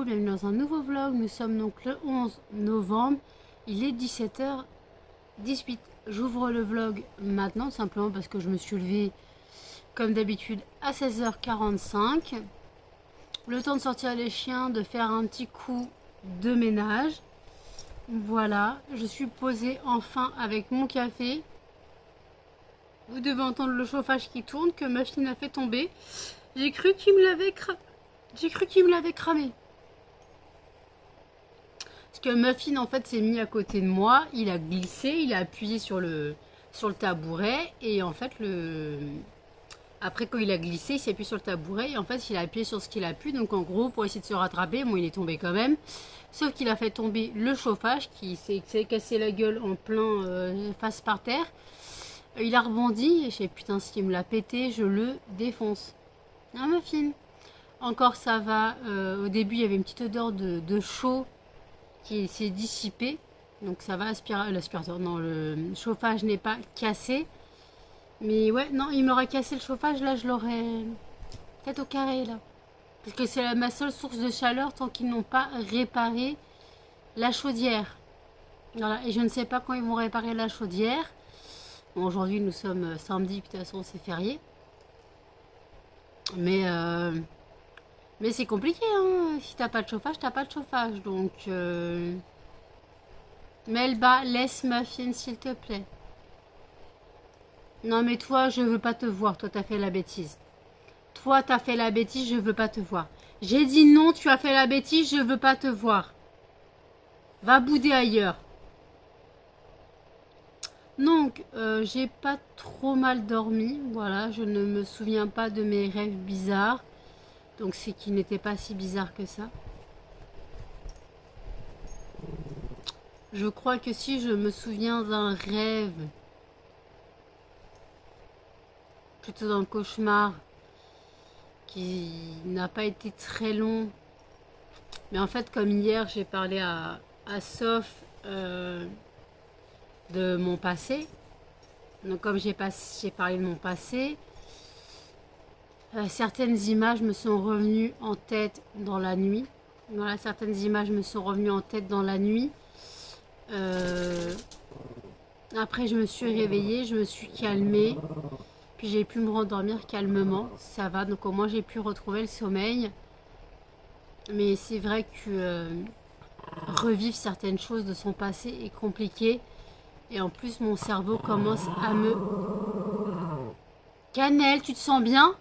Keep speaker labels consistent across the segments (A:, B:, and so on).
A: bienvenue dans un nouveau vlog. Nous sommes donc le 11 novembre, il est 17h18. J'ouvre le vlog maintenant simplement parce que je me suis levée comme d'habitude à 16h45. Le temps de sortir les chiens, de faire un petit coup de ménage. Voilà, je suis posée enfin avec mon café. Vous devez entendre le chauffage qui tourne que Muffin a fait tomber. J'ai cru qu'il me l'avait cramé. Parce que Muffin en fait s'est mis à côté de moi, il a glissé, il a appuyé sur le tabouret et en fait après quand il a glissé, il s'est appuyé sur le tabouret et en fait il a appuyé sur ce qu'il a pu, donc en gros pour essayer de se rattraper, bon il est tombé quand même, sauf qu'il a fait tomber le chauffage qui s'est cassé la gueule en plein face par terre. Il a rebondi et je sais putain s'il me l'a pété, je le défonce. Un Muffin. Encore ça va, au début il y avait une petite odeur de chaud qui s'est dissipée, donc ça va, l'aspirateur, non, le chauffage n'est pas cassé, mais ouais, non, il m'aurait cassé le chauffage, là je l'aurais peut-être au carré là, parce que c'est ma seule source de chaleur tant qu'ils n'ont pas réparé la chaudière. Voilà, et je ne sais pas quand ils vont réparer la chaudière. Bon, aujourd'hui nous sommes samedi, de toute façon c'est férié, mais c'est compliqué, hein. Si t'as pas de chauffage, t'as pas de chauffage. Donc, Melba, laisse Muffin, s'il te plaît. Non, mais toi, je veux pas te voir. Toi, t'as fait la bêtise. Toi, t'as fait la bêtise, je veux pas te voir. J'ai dit non, tu as fait la bêtise, je veux pas te voir. Va bouder ailleurs. Donc, j'ai pas trop mal dormi. Voilà, je ne me souviens pas de mes rêves bizarres. Donc c'est qu'il n'était pas si bizarre que ça. Je crois que si je me souviens d'un rêve, plutôt d'un cauchemar, qui n'a pas été très long. Mais en fait comme hier j'ai parlé à Soph de mon passé. Donc comme j'ai parlé de mon passé, certaines images me sont revenues en tête dans la nuit. Voilà, certaines images me sont revenues en tête dans la nuit. Après, je me suis réveillée, je me suis calmée. Puis j'ai pu me rendormir calmement. Ça va, donc au moins j'ai pu retrouver le sommeil. Mais c'est vrai que revivre certaines choses de son passé est compliqué. Et en plus, mon cerveau commence à me... Cannelle, tu te sens bien ?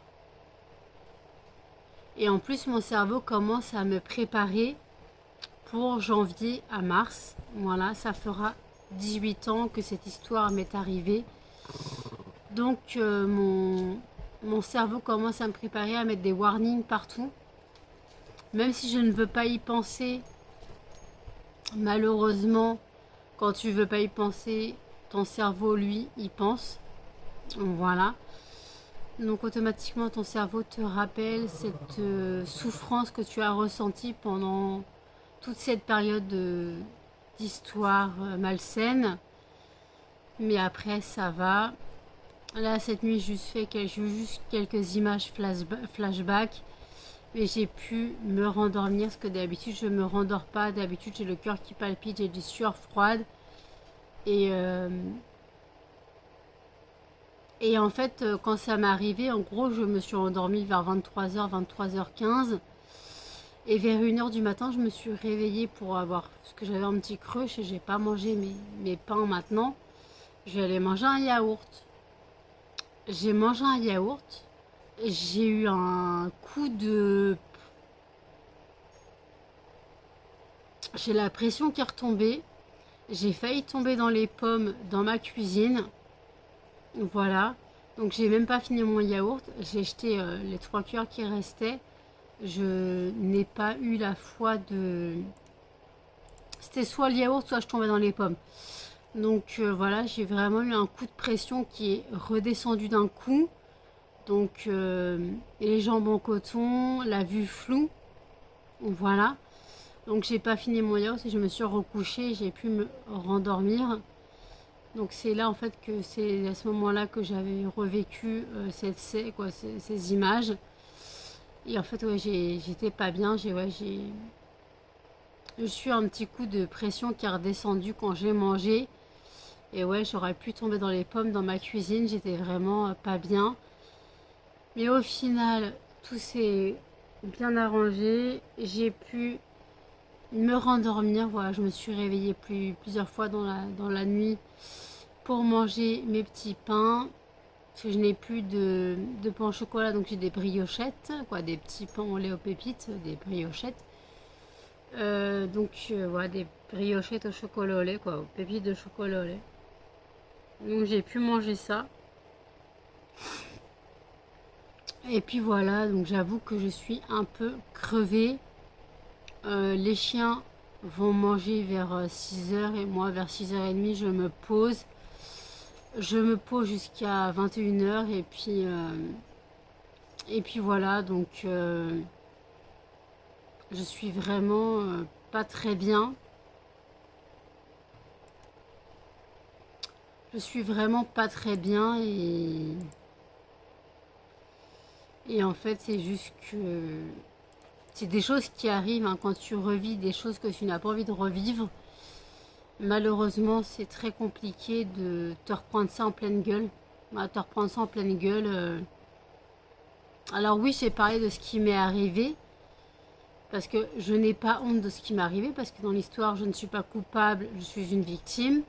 A: Et en plus, mon cerveau commence à me préparer pour janvier à mars. Voilà, ça fera 18 ans que cette histoire m'est arrivée. Donc, mon cerveau commence à me préparer à mettre des warnings partout. Même si je ne veux pas y penser, malheureusement, quand tu veux pas y penser, ton cerveau, lui, y pense. Voilà. Donc automatiquement ton cerveau te rappelle cette souffrance que tu as ressentie pendant toute cette période d'histoire malsaine. Mais après ça va. Là cette nuit j'ai juste quelques images flashback. Mais j'ai pu me rendormir parce que d'habitude je me rendors pas. D'habitude j'ai le cœur qui palpite, j'ai des sueurs froides. Et en fait, quand ça m'est arrivé, en gros, je me suis endormie vers 23h, 23h15. Et vers 1h du matin, je me suis réveillée pour avoir... Parce que j'avais un petit creux, et j'ai pas mangé mes pains maintenant. Je vais aller manger un yaourt. J'ai mangé un yaourt. J'ai eu un coup de... J'ai la pression qui est retombée. J'ai failli tomber dans les pommes dans ma cuisine. Voilà, donc j'ai même pas fini mon yaourt, j'ai jeté les 3 cuillères qui restaient. Je n'ai pas eu la foi de... C'était soit le yaourt, soit je tombais dans les pommes. Donc voilà, j'ai vraiment eu un coup de pression qui est redescendu d'un coup. Donc les jambes en coton, la vue floue. Voilà, donc j'ai pas fini mon yaourt et je me suis recouchée, j'ai pu me rendormir. Donc c'est là en fait que c'est à ce moment-là que j'avais revécu ces images. Et en fait ouais, j'étais pas bien, Je suis un petit coup de pression qui est redescendu quand j'ai mangé. Et ouais, j'aurais pu tomber dans les pommes dans ma cuisine. J'étais vraiment pas bien. Mais au final, tout s'est bien arrangé. J'ai pu me rendormir. Voilà, je me suis réveillée plusieurs fois dans la nuit pour manger mes petits pains. Parce que je n'ai plus de pain au chocolat, donc j'ai des briochettes, quoi, des petits pains au lait aux pépites, des briochettes. Voilà, des briochettes au chocolat au lait, quoi, aux pépites de chocolat au lait. Donc j'ai pu manger ça. Et puis voilà, donc j'avoue que je suis un peu crevée. Les chiens vont manger vers 6h et moi vers 6h30 je me pose. Je me pose jusqu'à 21h et puis voilà, donc je suis vraiment pas très bien. Je suis vraiment pas très bien et en fait c'est juste que c'est des choses qui arrivent hein, quand tu revis des choses que tu n'as pas envie de revivre. Malheureusement c'est très compliqué de te reprendre ça en pleine gueule. Te reprendre ça en pleine gueule. Alors oui, j'ai parlé de ce qui m'est arrivé. Parce que je n'ai pas honte de ce qui m'est arrivé. Parce que dans l'histoire, je ne suis pas coupable, je suis une victime.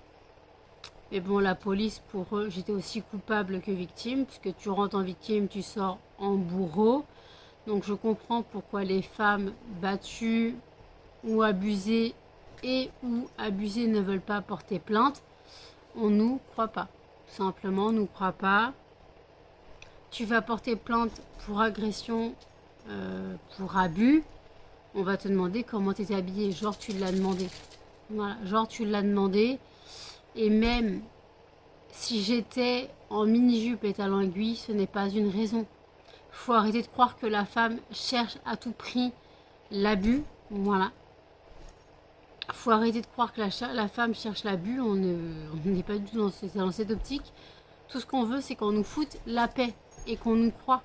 A: Mais bon, la police, pour eux, j'étais aussi coupable que victime. Puisque tu rentres en victime, tu sors en bourreau. Donc je comprends pourquoi les femmes battues ou abusées ne veulent pas porter plainte. On nous croit pas. Tout simplement, on nous croit pas. Tu vas porter plainte pour agression, pour abus. On va te demander comment tu étais habillée. Genre, tu l'as demandé. Voilà, genre, tu l'as demandé. Et même si j'étais en mini-jupe et talons aiguilles, ce n'est pas une raison. Faut arrêter de croire que la femme cherche à tout prix l'abus. Voilà. Faut arrêter de croire que la femme cherche l'abus. On n'est pas du tout dans cette optique. Tout ce qu'on veut, c'est qu'on nous foute la paix et qu'on nous croit.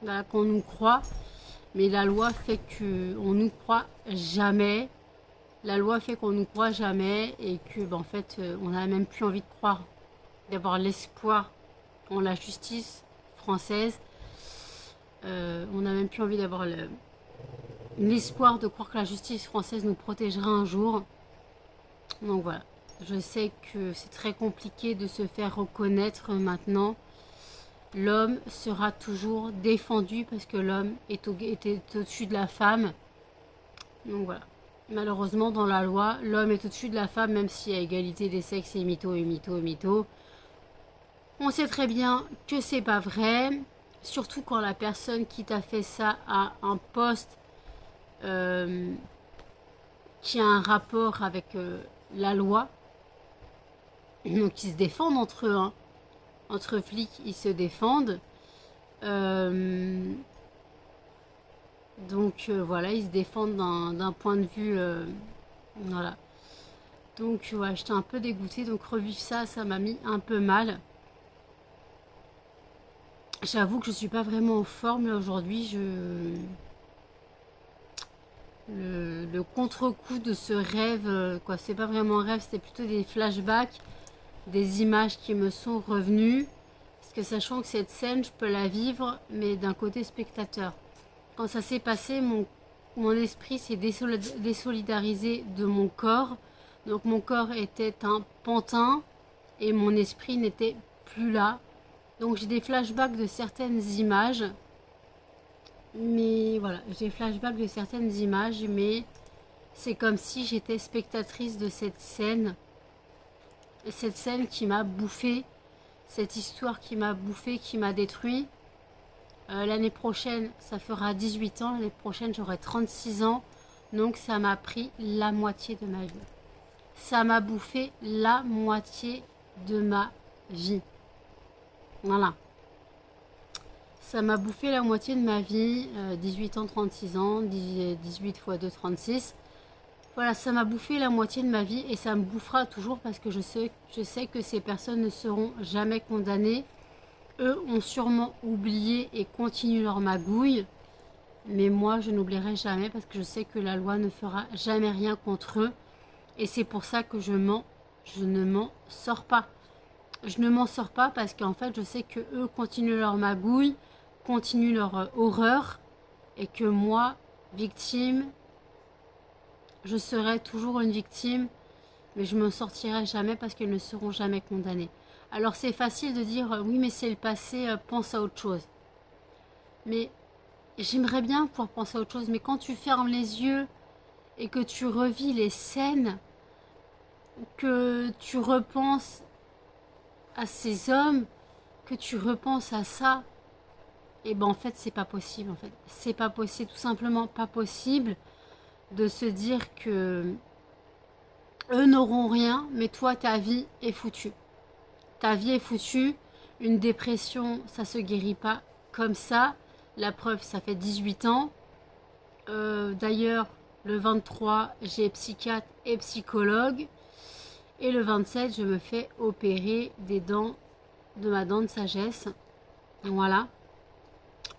A: Voilà, qu'on nous croit. Mais la loi fait qu'on nous croit jamais. La loi fait qu'on nous croit jamais et que, en fait, on n'a même plus envie de croire, d'avoir l'espoir en la justice française. On n'a même plus envie d'avoir l'espoir de croire que la justice française nous protégera un jour. Donc voilà, je sais que c'est très compliqué de se faire reconnaître maintenant. L'homme sera toujours défendu parce que l'homme est au-dessus de la femme. Donc voilà. Malheureusement, dans la loi, l'homme est au-dessus de la femme, même s'il y a égalité des sexes et mytho et mytho et mytho. On sait très bien que c'est pas vrai. Surtout quand la personne qui t'a fait ça a un poste qui a un rapport avec la loi. Donc ils se défendent entre eux. Hein. Entre flics, ils se défendent. Voilà, ils se défendent d'un point de vue. Voilà. Donc ouais, j'étais un peu dégoûtée. Donc revivre ça, ça m'a mis un peu mal. J'avoue que je suis pas vraiment en forme là aujourd'hui. Le contre-coup de ce rêve, quoi, c'est pas vraiment un rêve, c'était plutôt des flashbacks, des images qui me sont revenues. Parce que sachant que cette scène, je peux la vivre, mais d'un côté spectateur. Quand ça s'est passé, mon esprit s'est désolidarisé de mon corps. Donc mon corps était un pantin et mon esprit n'était plus là. Donc j'ai des flashbacks de certaines images. Mais voilà, j'ai des flashbacks de certaines images, mais c'est comme si j'étais spectatrice de cette scène. Cette scène qui m'a bouffé, cette histoire qui m'a bouffé, qui m'a détruit. L'année prochaine, ça fera 18 ans. L'année prochaine, j'aurai 36 ans. Donc ça m'a pris la moitié de ma vie. Ça m'a bouffé la moitié de ma vie. Voilà. Ça m'a bouffé la moitié de ma vie. 18 ans, 36 ans. 18 x 2, 36. Voilà, ça m'a bouffé la moitié de ma vie. Et ça me bouffera toujours parce que je sais que ces personnes ne seront jamais condamnées. Eux ont sûrement oublié et continuent leur magouille. Mais moi, je n'oublierai jamais parce que je sais que la loi ne fera jamais rien contre eux. Et c'est pour ça que je ne m'en sors pas. Je ne m'en sors pas parce qu'en fait, je sais que eux continuent leur magouille, continuent leur horreur. Et que moi, victime, je serai toujours une victime. Mais je ne m'en sortirai jamais parce qu'ils ne seront jamais condamnés. Alors c'est facile de dire, oui, mais c'est le passé, pense à autre chose. Mais j'aimerais bien pouvoir penser à autre chose. Mais quand tu fermes les yeux et que tu revis les scènes, que tu repenses à ces hommes, que tu repenses à ça, et ben en fait c'est pas possible. En fait, c'est pas possible, tout simplement pas possible de se dire que eux n'auront rien, mais toi ta vie est foutue. Ta vie est foutue. Une dépression, ça se guérit pas comme ça. La preuve, ça fait 18 ans. D'ailleurs, le 23, j'ai psychiatre et psychologue. Et le 27, je me fais opérer des dents, de ma dent de sagesse. Voilà.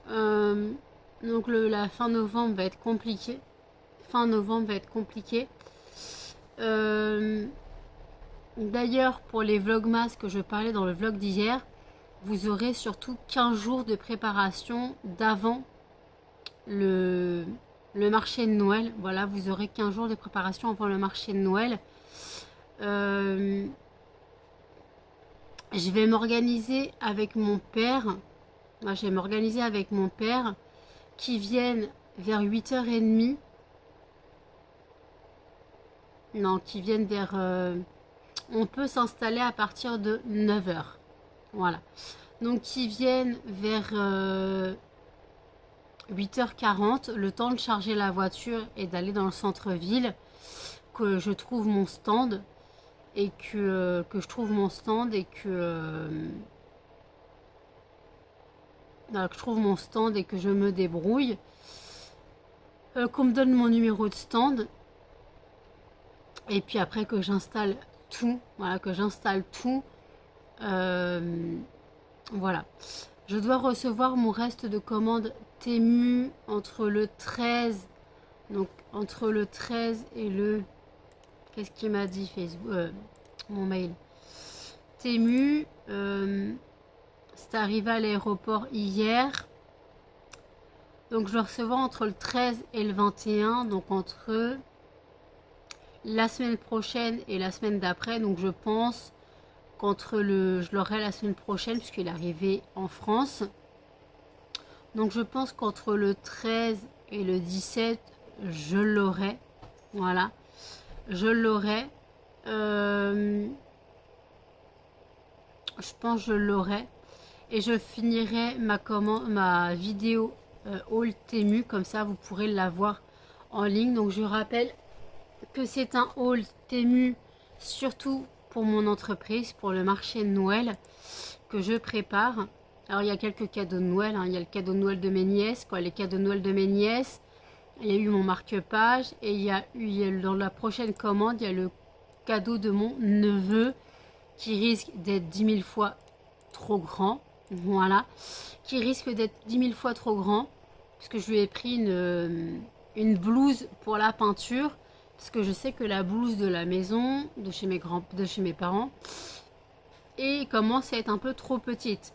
A: Donc la fin novembre va être compliquée. Fin novembre va être compliquée. D'ailleurs, pour les vlogmas que je parlais dans le vlog d'hier, vous aurez surtout 15 jours de préparation d'avant le marché de Noël. Voilà, vous aurez 15 jours de préparation avant le marché de Noël. Je vais m'organiser avec mon père. Moi, je vais m'organiser avec mon père qui vienne vers 8h30. Non, qui viennent vers... on peut s'installer à partir de 9h. Voilà. Donc, qui viennent vers 8h40, le temps de charger la voiture et d'aller dans le centre-ville, que je trouve mon stand et que je trouve mon stand et que je trouve mon stand et que je me débrouille. Qu'on me donne mon numéro de stand. Et puis après que j'installe tout, voilà, que j'installe tout, voilà. Je dois recevoir mon reste de commande Temu entre le 13, donc entre le 13 et le, qu'est-ce qu'il m'a dit Facebook, mon mail. Temu, c'est arrivé à l'aéroport hier. Donc je dois recevoir entre le 13 et le 21, donc entre la semaine prochaine et la semaine d'après. Donc je pense qu'entre je l'aurai la semaine prochaine puisqu'il est arrivé en France. Donc je pense qu'entre le 13 et le 17, je l'aurai. Voilà, je l'aurai. Je pense que je l'aurai. Et je finirai ma vidéo haul Temu, comme ça vous pourrez la voir en ligne. Donc je rappelle que c'est un haul Temu surtout pour mon entreprise, pour le marché de Noël que je prépare. Alors il y a quelques cadeaux de Noël, hein. Il y a le cadeau de Noël de mes nièces, les cadeaux de Noël de mes nièces. Il y a eu mon marque-page et il y a dans la prochaine commande, il y a le cadeau de mon neveu qui risque d'être 10 000 fois trop grand. Voilà, qui risque d'être 10 000 fois trop grand parce que je lui ai pris une blouse pour la peinture. Parce que je sais que la blouse de la maison, de chez mes parents, et commence à être un peu trop petite.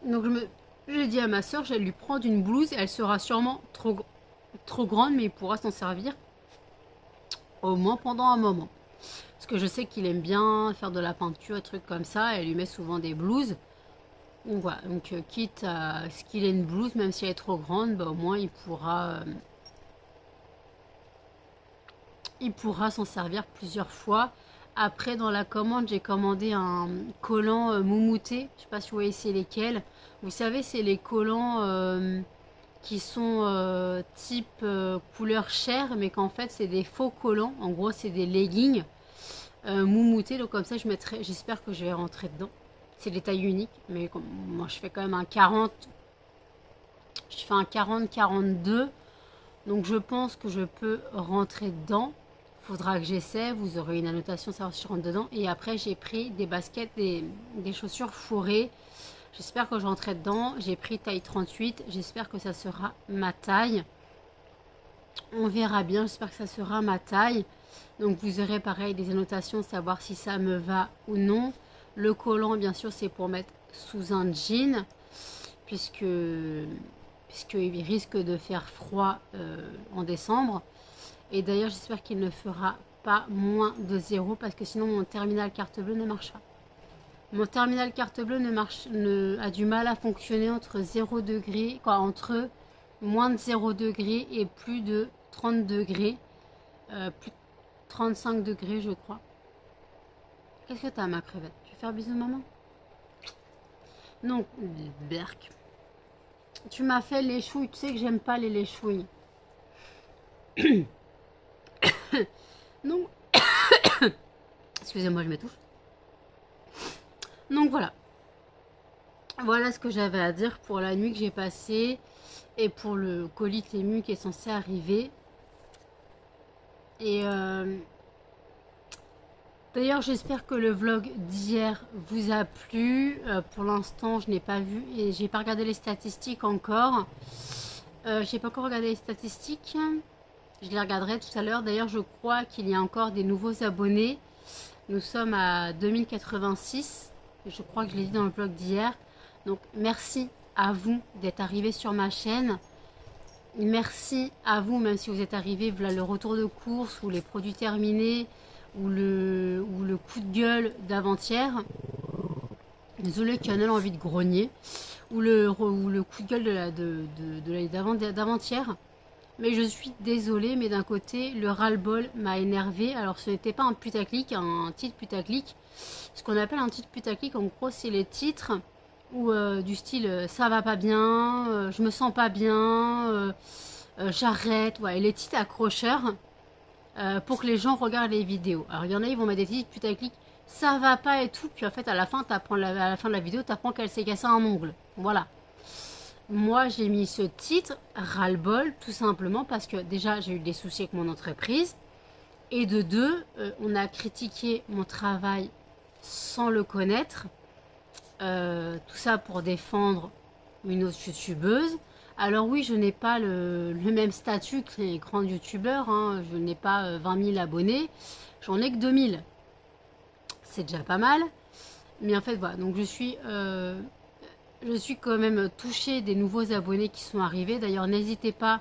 A: Donc j'ai dit à ma soeur, je vais lui prendre une blouse, elle sera sûrement trop grande, mais il pourra s'en servir au moins pendant un moment. Parce que je sais qu'il aime bien faire de la peinture et trucs comme ça, elle lui met souvent des blouses. Donc voilà, donc quitte à ce qu'il ait une blouse, même si elle est trop grande, bah, au moins il pourra s'en servir plusieurs fois. Après, dans la commande, j'ai commandé un collant moumouté. Je sais pas si vous voyez c'est lesquels. Vous savez, c'est les collants qui sont type couleur chair, mais qu'en fait, c'est des faux collants. En gros, c'est des leggings moumoutés. Donc comme ça, j'espère que je vais rentrer dedans. C'est des tailles uniques, mais comme moi, je fais quand même un 40. Je fais un 40-42. Donc je pense que je peux rentrer dedans. Faudra que j'essaie, vous aurez une annotation savoir si je rentre dedans. Et après j'ai pris des baskets, des chaussures fourrées J'espère que je rentrerai dedans. J'ai pris taille 38. J'espère que ça sera ma taille. On verra bien. J'espère que ça sera ma taille. Donc vous aurez pareil des annotations, savoir si ça me va ou non. Le collant, bien sûr, c'est pour mettre sous un jean. Puisqu'il risque de faire froid en décembre. Et d'ailleurs, j'espère qu'il ne fera pas moins de 0 parce que sinon mon terminal carte bleue ne marche pas. Mon terminal carte bleue a du mal à fonctionner entre 0 degrés, entre moins de 0 degrés et plus de 30 degrés. Plus de 35 degrés, je crois. Qu'est-ce que t'as, ma crevette? Tu veux faire bisous, maman? Non, berk. Tu m'as fait les chouilles. Tu sais que j'aime pas les chouilles. Donc, excusez-moi, je m'étouffe. Donc voilà. Voilà ce que j'avais à dire pour la nuit que j'ai passée et pour le colis Temu qui est censé arriver. Et d'ailleurs, j'espère que le vlog d'hier vous a plu. Pour l'instant, je n'ai pas vu et j'ai pas regardé les statistiques encore. J'ai pas encore regardé les statistiques. Je les regarderai tout à l'heure. D'ailleurs, je crois qu'il y a encore des nouveaux abonnés. Nous sommes à 2086. Je crois que je l'ai dit dans le vlog d'hier. Donc, merci à vous d'être arrivés sur ma chaîne. Merci à vous, même si vous êtes arrivés, voilà le retour de course ou les produits terminés ou le coup de gueule d'avant-hier. Désolée qu'il y en a envie de grogner. Ou le coup de gueule d'avant-hier. Mais je suis désolée, mais d'un côté, le ras-le-bol m'a énervé. Alors, ce n'était pas un putaclic, un titre putaclic. Ce qu'on appelle un titre putaclic, en gros, c'est les titres où, du style ça va pas bien, je me sens pas bien, j'arrête. Ouais, les titres accrocheurs pour que les gens regardent les vidéos. Alors, il y en a, ils vont mettre des titres putaclic, ça va pas et tout. Puis en fait, à la fin de la vidéo, tu apprends qu'elle s'est cassée un ongle. Voilà. Moi, j'ai mis ce titre, ras-le-bol, tout simplement parce que déjà, j'ai eu des soucis avec mon entreprise. Et de deux, on a critiqué mon travail sans le connaître. Tout ça pour défendre une autre youtubeuse. Alors oui, je n'ai pas le même statut que les grands youtubeurs. Hein. Je n'ai pas 20 000 abonnés. J'en ai que 2000. C'est déjà pas mal. Mais en fait, voilà. Donc je suis quand même touchée des nouveaux abonnés qui sont arrivés. D'ailleurs, n'hésitez pas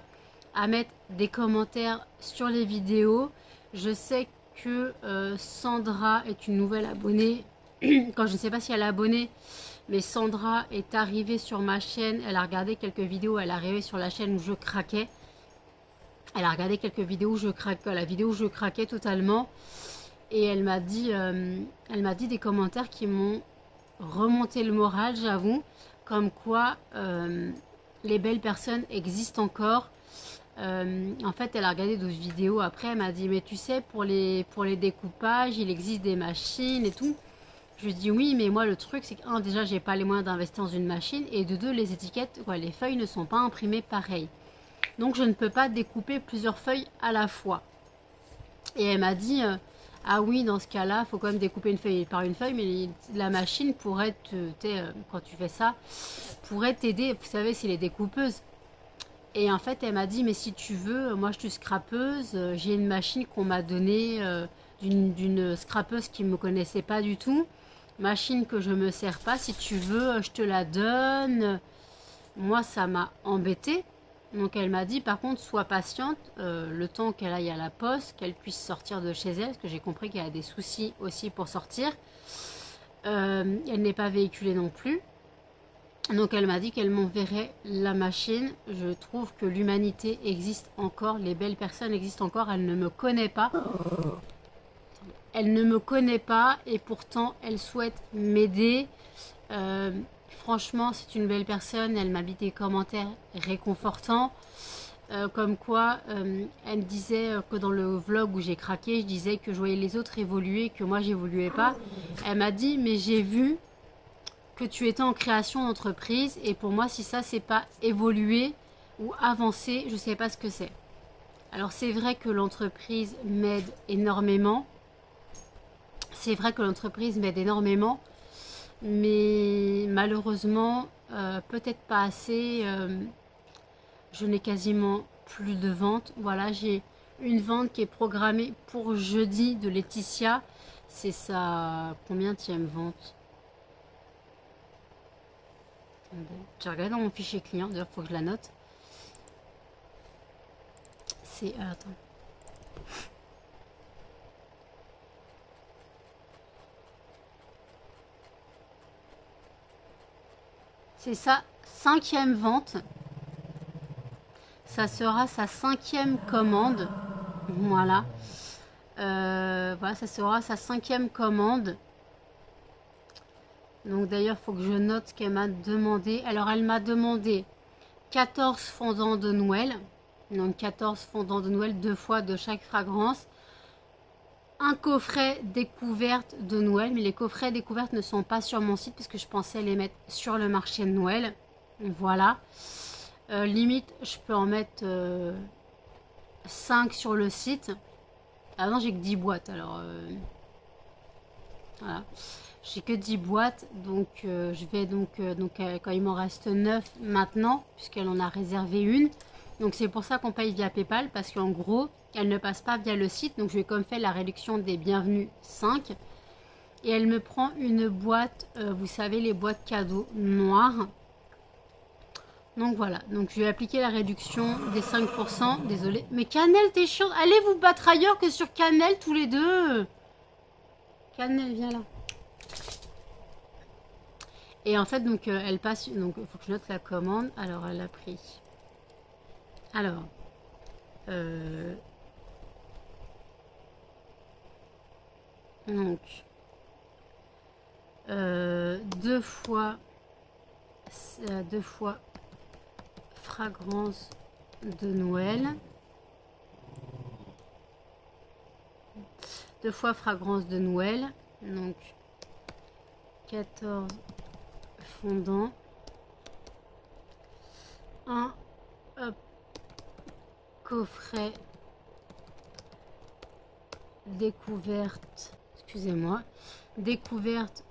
A: à mettre des commentaires sur les vidéos. Je sais que Sandra est une nouvelle abonnée. Quand je ne sais pas si elle est abonnée, mais Sandra est arrivée sur ma chaîne. Elle a regardé quelques vidéos. Elle est arrivée sur la chaîne où je craquais. Elle a regardé quelques vidéos où je craquais, la vidéo où je craquais totalement. Et elle m'a dit des commentaires qui m'ont remonté le moral, j'avoue. Comme quoi, les belles personnes existent encore. En fait, elle a regardé d'autres vidéos. Après, elle m'a dit, mais tu sais, pour les découpages, il existe des machines et tout. Je lui dis oui, mais moi, le truc, c'est que, un, déjà, j'ai pas les moyens d'investir dans une machine. Et de deux, les étiquettes, les feuilles ne sont pas imprimées pareil. Donc, je ne peux pas découper plusieurs feuilles à la fois. Et elle m'a dit, ah oui, dans ce cas-là, il faut quand même découper une feuille par une feuille. Mais la machine pourrait, quand tu fais ça, pourrait t'aider. Vous savez, c'est les découpeuses. Et en fait, elle m'a dit, mais si tu veux, moi je suis scrapeuse, j'ai une machine qu'on m'a donnée d'une scrapeuse qui ne me connaissait pas du tout. Machine que je me sers pas, si tu veux, je te la donne. Moi, ça m'a embêtée. Donc elle m'a dit, par contre, sois patiente, le temps qu'elle aille à la poste, qu'elle puisse sortir de chez elle, parce que j'ai compris qu'elle a des soucis aussi pour sortir. Elle n'est pas véhiculée non plus. Donc elle m'a dit qu'elle m'enverrait la machine. Je trouve que l'humanité existe encore, les belles personnes existent encore. Elle ne me connaît pas. Elle ne me connaît pas et pourtant elle souhaite m'aider. Franchement, c'est une belle personne. Elle m'a mis des commentaires réconfortants. Comme quoi, elle me disait que dans le vlog où j'ai craqué, je disais que je voyais les autres évoluer, que moi j'évoluais pas. Elle m'a dit, mais j'ai vu que tu étais en création d'entreprise et pour moi si ça c'est pas évoluer ou avancer, je sais pas ce que c'est. Alors c'est vrai que l'entreprise m'aide énormément. C'est vrai que l'entreprise m'aide énormément. Mais malheureusement, peut-être pas assez. Je n'ai quasiment plus de vente. Voilà, j'ai une vente qui est programmée pour jeudi de Laetitia. C'est sa combienième vente? J'ai regardé dans mon fichier client, d'ailleurs, il faut que je la note. C'est... attends. C'est sa 5e vente. Ça sera sa 5e commande. Voilà. Voilà, ça sera sa 5e commande. Donc d'ailleurs, il faut que je note ce qu'elle m'a demandé. Alors, elle m'a demandé 14 fondants de Noël. Donc 14 fondants de Noël, 2 fois de chaque fragrance. Un coffret découverte de Noël. Mais les coffrets découvertes ne sont pas sur mon site puisque je pensais les mettre sur le marché de Noël. Voilà. Limite, je peux en mettre 5 sur le site. Ah non, j'ai que 10 boîtes. Alors, voilà. J'ai que 10 boîtes. Donc, je vais quand il m'en reste 9 maintenant, puisqu'elle en a réservé une. Donc, c'est pour ça qu'on paye via PayPal, parce qu'en gros, elle ne passe pas via le site. Donc, je lui ai comme fait la réduction des bienvenus 5. Et elle me prend une boîte, vous savez, les boîtes cadeaux noires. Donc voilà, donc je vais appliquer la réduction des 5%. Désolée. Mais Cannelle, t'es chiante. Allez vous battre ailleurs que sur Cannelle tous les deux. Cannelle, viens là. Et en fait, donc elle passe. Donc il faut que je note la commande. Alors elle a pris. Alors. Donc. 2 fois. 2 fois. Fragrance de Noël. 2 fois fragrance de Noël. Donc 14 fondants. Un coffret découverte. Excusez-moi. Découverte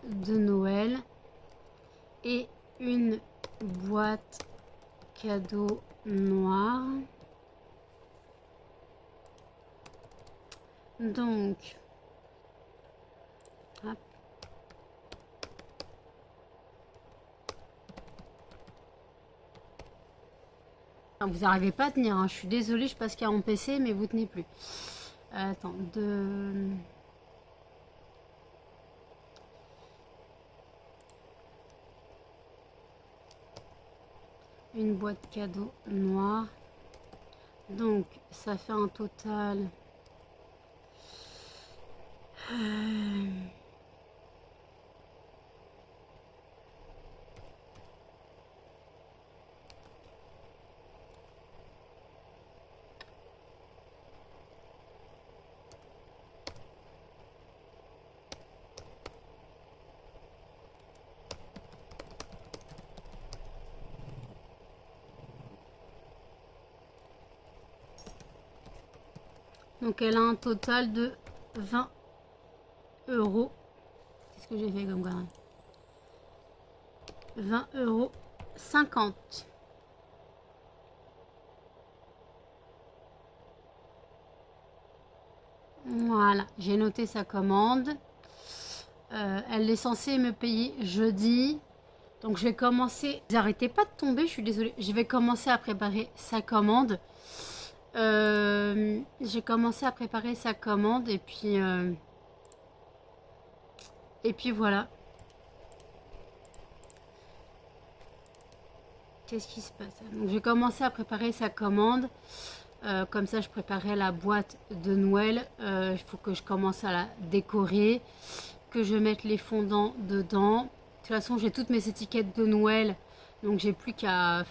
A: de Noël. Et une boîte cadeau noir. Donc, hop. Vous n'arrivez pas à tenir, hein. Je suis désolée, je passe qu'à mon PC, mais vous tenez plus. Attends, une boîte cadeau noire. Donc, ça fait un total... Donc elle a un total de 20 euros. Qu'est-ce que j'ai fait comme garde? 20 euros 50. Voilà, j'ai noté sa commande. Elle est censée me payer jeudi. Donc je vais commencer. Vous arrêtez pas de tomber, je suis désolée. Je vais commencer à préparer sa commande. J'ai commencé à préparer sa commande et puis voilà. Qu'est-ce qui se passe? Donc j'ai commencé à préparer sa commande. Comme ça, je préparais la boîte de Noël. Il faut que je commence à la décorer, que je mette les fondants dedans. De toute façon, j'ai toutes mes étiquettes de Noël, donc j'ai plus qu'à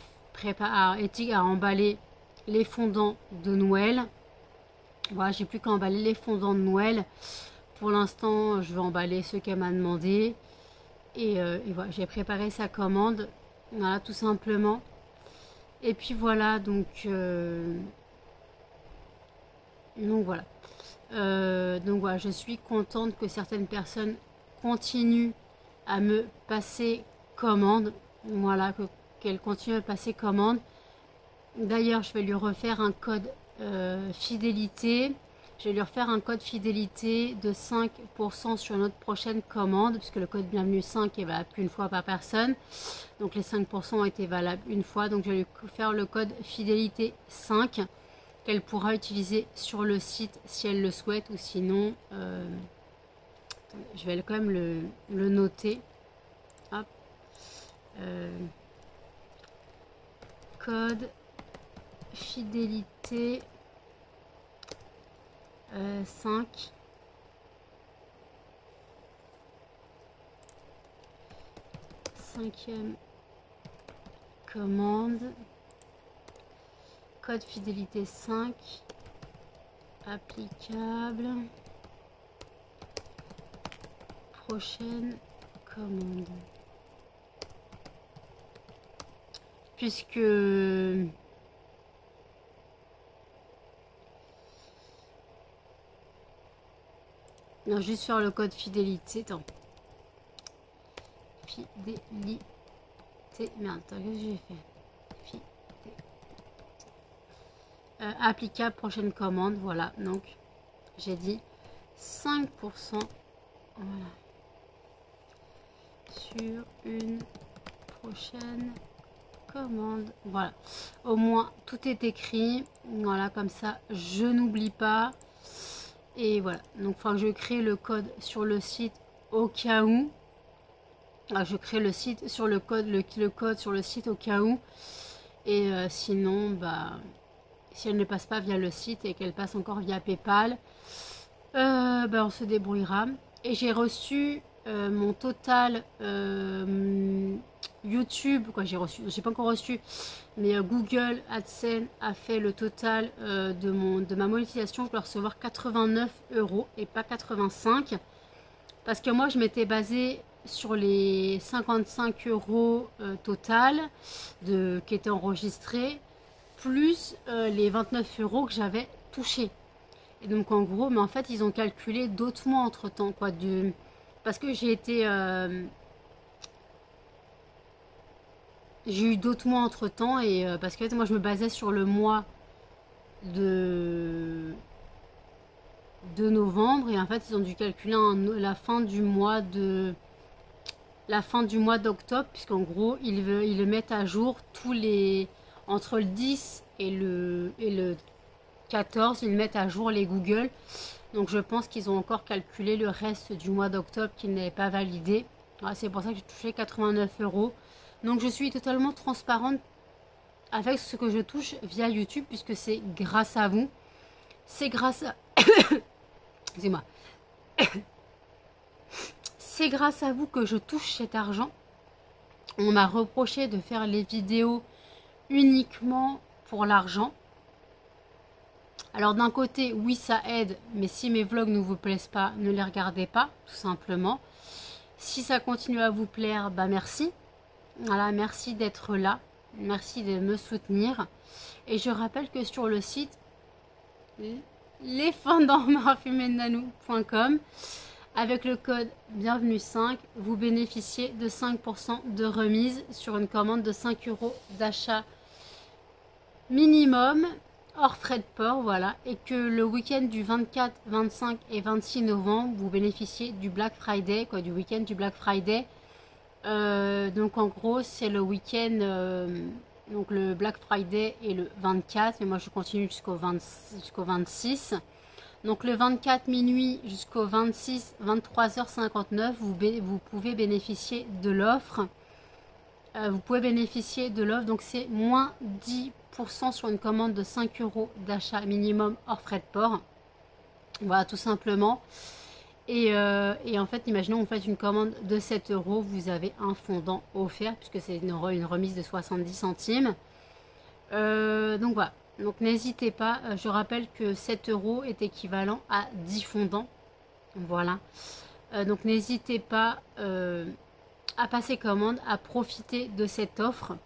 A: à emballer les fondants de Noël. Voilà, j'ai plus qu'à emballer les fondants de Noël. Pour l'instant, je vais emballer ceux qu'elle m'a demandé. Et voilà, j'ai préparé sa commande. Voilà, tout simplement. Et puis voilà, donc voilà. Donc voilà, je suis contente que certaines personnes continue à me passer commande. Voilà, qu'elle continue à passer commande. D'ailleurs, je vais lui refaire un code fidélité. Je vais lui refaire un code fidélité de 5% sur notre prochaine commande, puisque le code bienvenue 5 est valable qu'une fois par personne. Donc les 5% ont été valables une fois. Donc je vais lui faire le code fidélité 5 qu'elle pourra utiliser sur le site si elle le souhaite, ou sinon, je vais quand même le noter. Hop. Code fidélité 5. Cinquième commande. Code fidélité 5. Applicable. Prochaine commande. Puisque non, juste faire le code fidélité. Attends. Fidélité. Merde, qu'est-ce que j'ai fait? Fidélité. Applicable prochaine commande. Voilà. Donc, j'ai dit 5%. Voilà. Sur une prochaine commande. Voilà. Au moins, tout est écrit. Voilà, comme ça, je n'oublie pas. Et voilà, donc il faut que je crée le code sur le site au cas où. Je crée le site sur le code, le code sur le site au cas où. Et sinon, bah, si elle ne passe pas via le site et qu'elle passe encore via PayPal, bah, on se débrouillera. Et j'ai reçu mon total YouTube, quoi, j'ai pas encore reçu, mais Google AdSense a fait le total de ma monétisation. Je dois recevoir 89 € et pas 85, parce que moi je m'étais basée sur les 55 € total qui étaient enregistrés, plus les 29 € que j'avais touchés. Et donc en gros, mais en fait ils ont calculé d'autres mois entre temps, quoi, parce que j'ai eu d'autres mois entre temps, et parce que moi je me basais sur le mois de novembre, et en fait ils ont dû calculer la fin du mois d'octobre, puisqu'en gros ils le mettent à jour entre le 10 et le 14, ils mettent à jour les Google. Donc je pense qu'ils ont encore calculé le reste du mois d'octobre qu'ils n'avaient pas validé. Voilà, c'est pour ça que j'ai touché 89 €. Donc je suis totalement transparente avec ce que je touche via YouTube, puisque c'est grâce à vous. C'est grâce à... Excusez-moi. C'est grâce à vous que je touche cet argent. On m'a reproché de faire les vidéos uniquement pour l'argent. Alors d'un côté, oui, ça aide, mais si mes vlogs ne vous plaisent pas, ne les regardez pas, tout simplement. Si ça continue à vous plaire, bah merci. Voilà, merci d'être là, merci de me soutenir. Et je rappelle que sur le site lesfondantmarfumenanou.com, avec le code bienvenue 5, vous bénéficiez de 5% de remise sur une commande de 5 € d'achat minimum, hors frais de port, voilà. Et que le week-end du 24, 25 et 26 novembre, vous bénéficiez du Black Friday, quoi, du week-end du Black Friday. Donc en gros, c'est le week-end, donc le Black Friday est le 24, mais moi je continue jusqu'au 26. Donc le 24 minuit jusqu'au 26, 23h59, vous pouvez bénéficier de l'offre. Donc c'est moins 10% sur une commande de 5 € d'achat minimum hors frais de port. Voilà, tout simplement. Et en fait, imaginons, vous faites une commande de 7 €, vous avez un fondant offert, puisque c'est une remise de 70 centimes. Donc voilà. Donc n'hésitez pas, je rappelle que 7 € est équivalent à 10 fondants. Voilà. Donc n'hésitez pas à passer commande, à profiter de cette offre.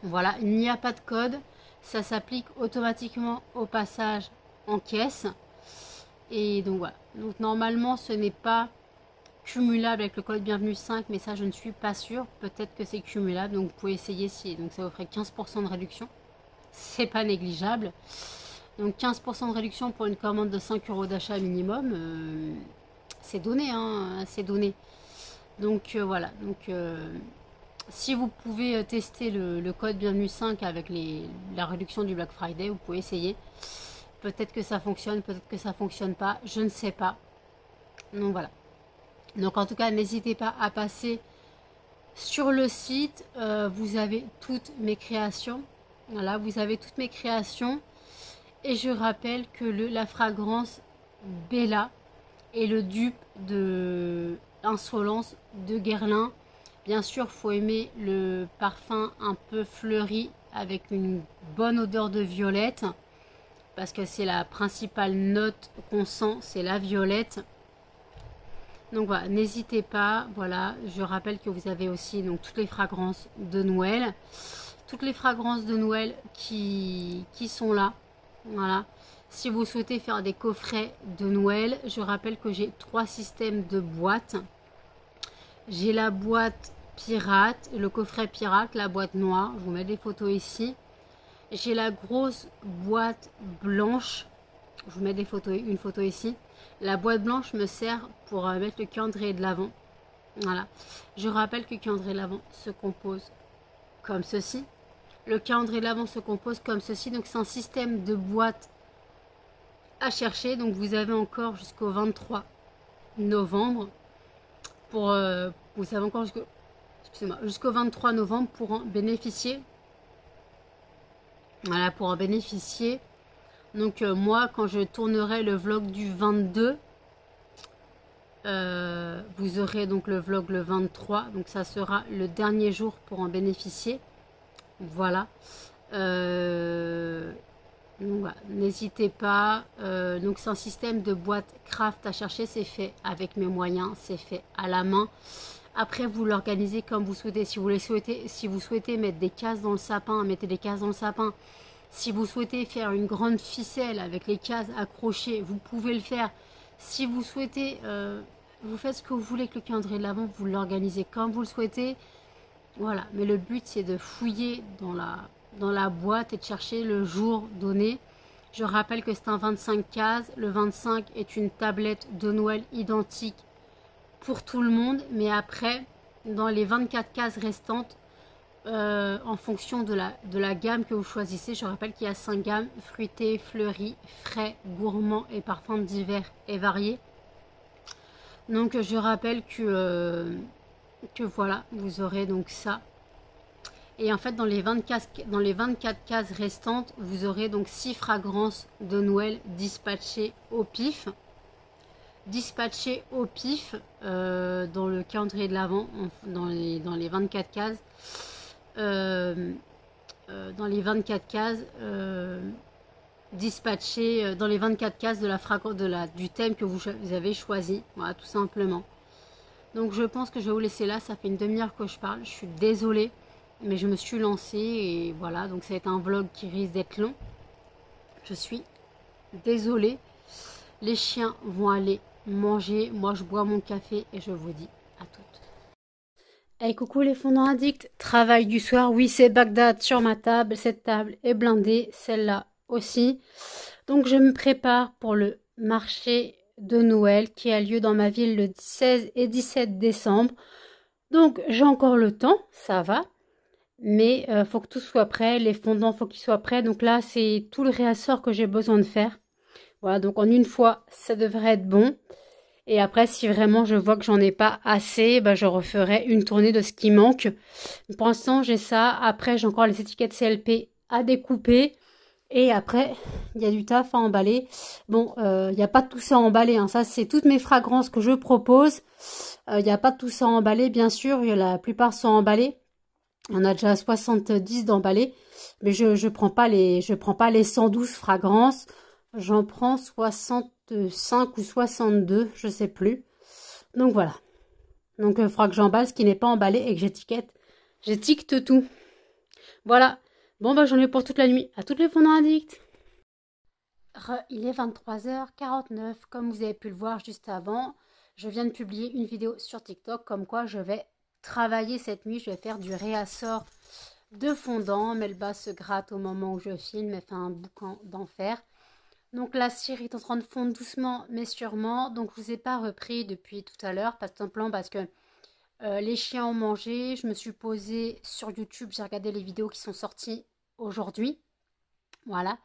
A: Voilà, il n'y a pas de code, ça s'applique automatiquement au passage en caisse. Et donc voilà. Donc normalement ce n'est pas cumulable avec le code bienvenue 5, mais ça je ne suis pas sûre. Peut-être que c'est cumulable, donc vous pouvez essayer si. Donc ça vous ferait 15% de réduction. C'est pas négligeable. Donc 15% de réduction pour une commande de 5 € d'achat minimum, c'est donné, hein, c'est donné. Donc voilà, donc si vous pouvez tester le code bienvenue 5 avec la réduction du Black Friday, vous pouvez essayer. Peut-être que ça fonctionne, peut-être que ça fonctionne pas, je ne sais pas. Donc voilà. Donc en tout cas, n'hésitez pas à passer sur le site. Vous avez toutes mes créations. Voilà, vous avez toutes mes créations. Et je rappelle que la fragrance Bella est le dupe de Insolence de Guerlain. Bien sûr, il faut aimer le parfum un peu fleuri avec une bonne odeur de violette. Parce que c'est la principale note qu'on sent, c'est la violette. Donc voilà, n'hésitez pas. Voilà, je rappelle que vous avez aussi donc toutes les fragrances de Noël. Toutes les fragrances de Noël qui sont là. Voilà. Si vous souhaitez faire des coffrets de Noël, je rappelle que j'ai 3 systèmes de boîtes. J'ai la boîte pirate, le coffret pirate, la boîte noire. Je vous mets des photos ici. J'ai la grosse boîte blanche. Je vous mets une photo ici. La boîte blanche me sert pour mettre le calendrier de l'Avent. Voilà. Je rappelle que le calendrier de l'Avent se compose comme ceci. Le calendrier de l'Avent se compose comme ceci. Donc c'est un système de boîtes à chercher. Donc vous avez encore jusqu'au 23 novembre. Vous avez encore jusqu'au 23 novembre pour en bénéficier. Voilà, pour en bénéficier. Donc moi, quand je tournerai le vlog du 22, vous aurez donc le vlog le 23. Donc ça sera le dernier jour pour en bénéficier. Voilà. Voilà. N'hésitez pas. Donc c'est un système de boîte craft à chercher. C'est fait avec mes moyens. C'est fait à la main. Après, vous l'organisez comme vous souhaitez. Si vous souhaitez mettre des cases dans le sapin, mettez des cases dans le sapin. Si vous souhaitez faire une grande ficelle avec les cases accrochées, vous pouvez le faire. Si vous souhaitez, vous faites ce que vous voulez avec le calendrier de l'Avent, vous l'organisez comme vous le souhaitez. Voilà, mais le but c'est de fouiller dans la boîte et de chercher le jour donné. Je rappelle que c'est un 25 cases. Le 25 est une tablette de Noël identique pour tout le monde. Mais après, dans les 24 cases restantes, en fonction de la gamme que vous choisissez, je rappelle qu'il y a 5 gammes: fruité, fleuri, frais, gourmand et parfums divers et variés. Donc je rappelle que voilà, vous aurez donc ça. Et en fait, dans les 24 cases restantes, vous aurez donc 6 fragrances de Noël dispatchées au pif. Dans le calendrier de l'Avent, dans les 24 cases. Dans les 24 cases dispatchées dans les 24 cases de du thème que vous avez choisi. Voilà, tout simplement. Donc je pense que je vais vous laisser là. Ça fait une demi-heure que je parle. Je suis désolée, mais je me suis lancée et voilà. Donc ça va être un vlog qui risque d'être long. Je suis désolée. Les chiens vont aller manger. Moi, je bois mon café et je vous dis à toutes. Hey, coucou les fondants addicts, travail du soir, oui c'est Bagdad sur ma table, cette table est blindée, celle-là aussi. Donc je me prépare pour le marché de Noël qui a lieu dans ma ville le 16 et 17 décembre. Donc j'ai encore le temps, ça va, mais faut que tout soit prêt, les fondants faut qu'ils soient prêts. Donc là c'est tout le réassort que j'ai besoin de faire. Voilà, donc en une fois ça devrait être bon. Et après, si vraiment je vois que j'en ai pas assez, je referai une tournée de ce qui manque. Pour l'instant, j'ai ça. Après, j'ai encore les étiquettes CLP à découper. Et après, il y a du taf à emballer. Bon, il n'y a pas tout ça à emballer. Hein. Ça, c'est toutes mes fragrances que je propose. Il n'y a pas tout ça à emballer, bien sûr. La plupart sont emballés. Il y en a déjà 70 d'emballés. Mais je prends pas les 112 fragrances. J'en prends 65 ou 62, je sais plus. Donc voilà. Donc il faudra que j'emballe ce qui n'est pas emballé et que j'étiquette. J'étiquette tout. Voilà. Bon j'en ai pour toute la nuit. À toutes les fondants addicts. Il est 23h49. Comme vous avez pu le voir juste avant, je viens de publier une vidéo sur TikTok comme quoi je vais travailler cette nuit. Je vais faire du réassort de fondant. Mais le bas se gratte au moment où je filme. Elle fait un boucan d'enfer. Donc la cire est en train de fondre doucement mais sûrement. Donc je ne vous ai pas repris depuis tout à l'heure. Pas simplement parce que les chiens ont mangé. Je me suis posée sur YouTube. J'ai regardé les vidéos qui sont sorties aujourd'hui. Voilà.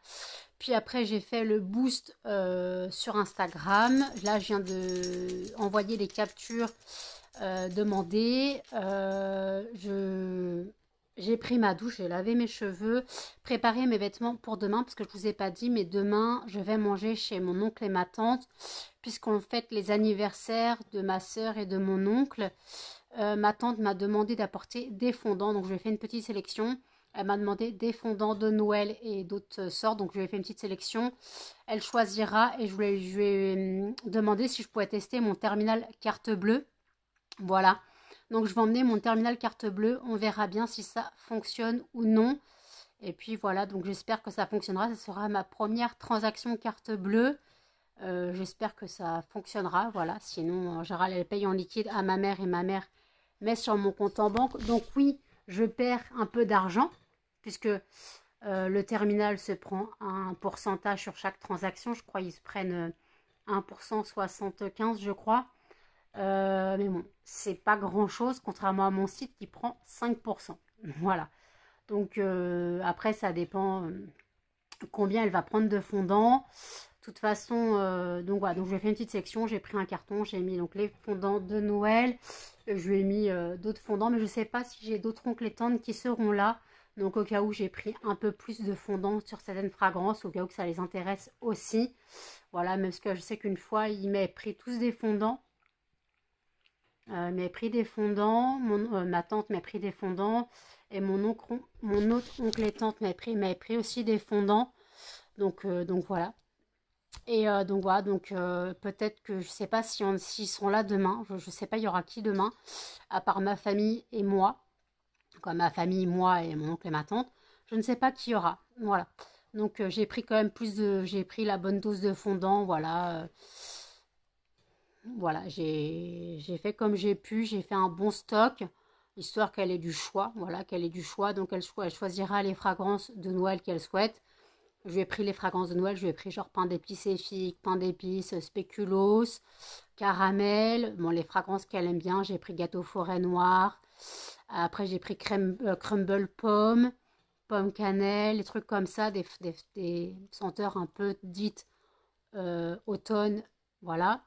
A: Puis après, j'ai fait le boost sur Instagram. Là, je viens de envoyer les captures demandées. J'ai pris ma douche, j'ai lavé mes cheveux, préparé mes vêtements pour demain, parce que je ne vous ai pas dit, mais demain, je vais manger chez mon oncle et ma tante, puisqu'on fête les anniversaires de ma soeur et de mon oncle. Ma tante m'a demandé d'apporter des fondants, donc je vais faire une petite sélection. Elle m'a demandé des fondants de Noël et d'autres sortes, donc je lui ai fait une petite sélection. Elle choisira et je lui ai demandé si je pouvais tester mon terminal carte bleue. Voilà, donc je vais emmener mon terminal carte bleue, on verra bien si ça fonctionne ou non. Et puis voilà, donc j'espère que ça fonctionnera, ce sera ma première transaction carte bleue. J'espère que ça fonctionnera, voilà, sinon en général elle paye en liquide à ma mère et ma mère met sur mon compte en banque. Donc oui, je perds un peu d'argent, puisque le terminal se prend un pourcentage sur chaque transaction. Je crois qu'ils se prennent 1%, 75 je crois. Mais bon, c'est pas grand chose, contrairement à mon site qui prend 5%. Voilà. Donc après, ça dépend combien elle va prendre de fondant. De toute façon, donc voilà, donc je vais faire une petite section. J'ai pris un carton, j'ai mis donc les fondants de Noël. Je lui ai mis d'autres fondants, mais je ne sais pas si j'ai d'autres oncles et tantes qui seront là. Donc au cas où j'ai pris un peu plus de fondant sur certaines fragrances, au cas où que ça les intéresse aussi. Voilà, même parce que je sais qu'une fois, ils m'avaient pris tous des fondants. M'avait pris des fondants, ma tante m'a pris des fondants et mon autre oncle et tante m'avaient pris aussi des fondants. Donc voilà. Et donc voilà, donc peut-être que je sais pas s'ils sont là demain. Je sais pas, il y aura qui demain, à part ma famille et moi. Quoi, ma famille, moi et mon oncle et ma tante. Je ne sais pas qui y aura. Voilà. Donc j'ai pris quand même j'ai pris la bonne dose de fondant. Voilà. Voilà, j'ai fait comme j'ai pu, j'ai fait un bon stock, histoire qu'elle ait du choix, voilà, qu'elle ait du choix, donc elle choisira les fragrances de Noël qu'elle souhaite. Je lui ai pris les fragrances de Noël, je lui ai pris genre pain d'épices efficace, pain d'épices, spéculoos, caramel, bon les fragrances qu'elle aime bien, j'ai pris gâteau forêt noir, après j'ai pris crumble pomme, pomme cannelle, des trucs comme ça, des senteurs un peu dites automne, voilà.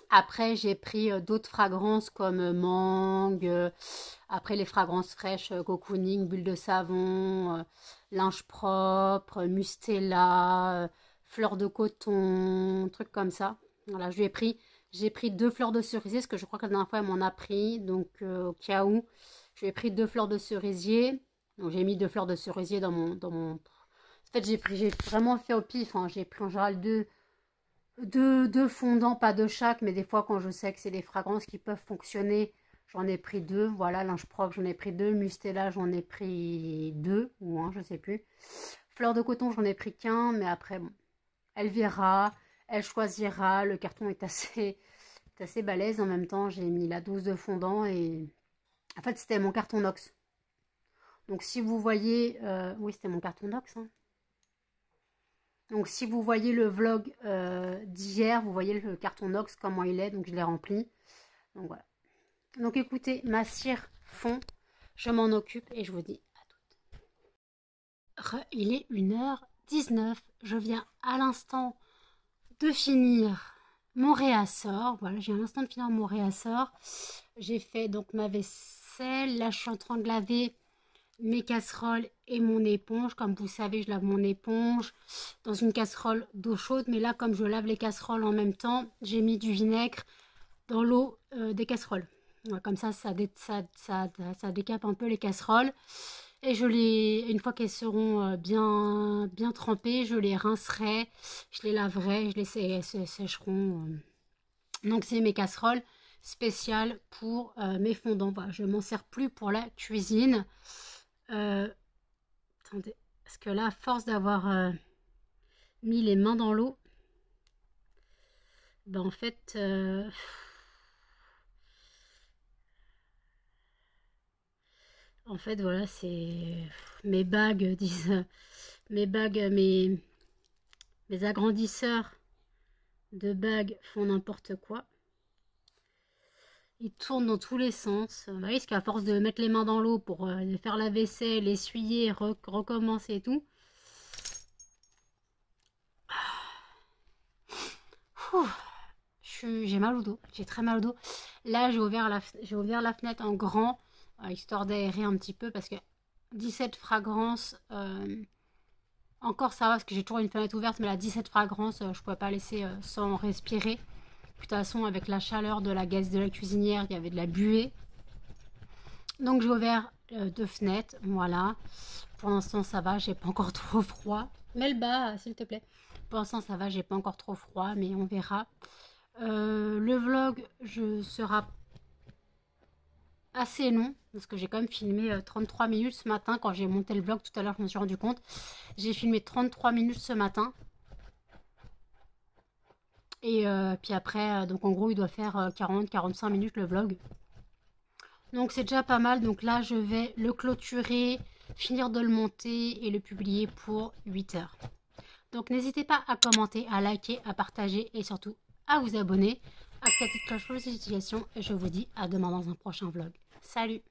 A: Après, j'ai pris d'autres fragrances comme mangue, après les fragrances fraîches, cocooning, bulle de savon, linge propre, mustela, fleurs de coton, trucs comme ça. Voilà, j'ai pris deux fleurs de cerisier, parce que je crois que la dernière fois, elle m'en a pris, donc au cas où, je lui ai pris deux fleurs de cerisier. Donc j'ai mis deux fleurs de cerisier En fait, j'ai vraiment fait au pif, hein. J'ai pris en général deux fondants, pas de chaque, mais des fois quand je sais que c'est des fragrances qui peuvent fonctionner, j'en ai pris deux. Voilà, linge propre, j'en ai pris deux. Mustela, j'en ai pris deux ou un, je sais plus. Fleur de coton, j'en ai pris qu'un, mais après, bon, elle verra, elle choisira. Le carton est assez balèze. En même temps, j'ai mis la dose de fondant et en fait, c'était mon carton Nox. Donc si vous voyez, oui, c'était mon carton Nox, hein. Donc si vous voyez le vlog d'hier, vous voyez le carton Nox, comment il est, donc je l'ai rempli. Donc voilà. Donc écoutez, ma cire fond, je m'en occupe et je vous dis à toutes. Il est 1h19, je viens à l'instant de finir mon réassort. Voilà, j'ai à l'instant de finir mon réassort. J'ai fait donc ma vaisselle, là je suis en train de laver mes casseroles et mon éponge. Comme vous savez, je lave mon éponge dans une casserole d'eau chaude. Mais là, comme je lave les casseroles en même temps, j'ai mis du vinaigre dans l'eau des casseroles. Ouais, comme ça, ça décape un peu les casseroles. Et une fois qu'elles seront bien trempées, je les rincerai, je les laverai, elles sécheront. Donc, c'est mes casseroles spéciales pour mes fondants. Voilà, je ne m'en sers plus pour la cuisine. Attendez, parce que là, à force d'avoir mis les mains dans l'eau, ben en fait, En fait, voilà, c'est mes bagues, disent mes bagues, mes agrandisseurs de bagues font n'importe quoi. Ils tournent dans tous les sens. Vous voyez, parce qu'à force de mettre les mains dans l'eau pour faire la vaisselle, essuyer, recommencer et tout. J'ai mal au dos, j'ai très mal au dos. Là, j'ai ouvert la fenêtre en grand, histoire d'aérer un petit peu, parce que 17 fragrances, encore ça va, parce que j'ai toujours une fenêtre ouverte, mais la 17 fragrances, je ne pouvais pas laisser sans respirer. De toute façon, avec la chaleur de la gaz de la cuisinière, il y avait de la buée. Donc j'ai ouvert 2 fenêtres, voilà. Pour l'instant, ça va, j'ai pas encore trop froid. Mets le bas, s'il te plaît. Pour l'instant, ça va, j'ai pas encore trop froid, mais on verra. Le vlog sera assez long, parce que j'ai quand même filmé 33 minutes ce matin. Quand j'ai monté le vlog tout à l'heure, je me suis rendu compte. J'ai filmé 33 minutes ce matin. Et puis après, donc en gros, il doit faire 40-45 minutes le vlog. Donc c'est déjà pas mal. Donc là, je vais le clôturer, finir de le monter et le publier pour 8 heures. Donc n'hésitez pas à commenter, à liker, à partager et surtout à vous abonner, activer la petite cloche pour les notifications. Et je vous dis à demain dans un prochain vlog. Salut!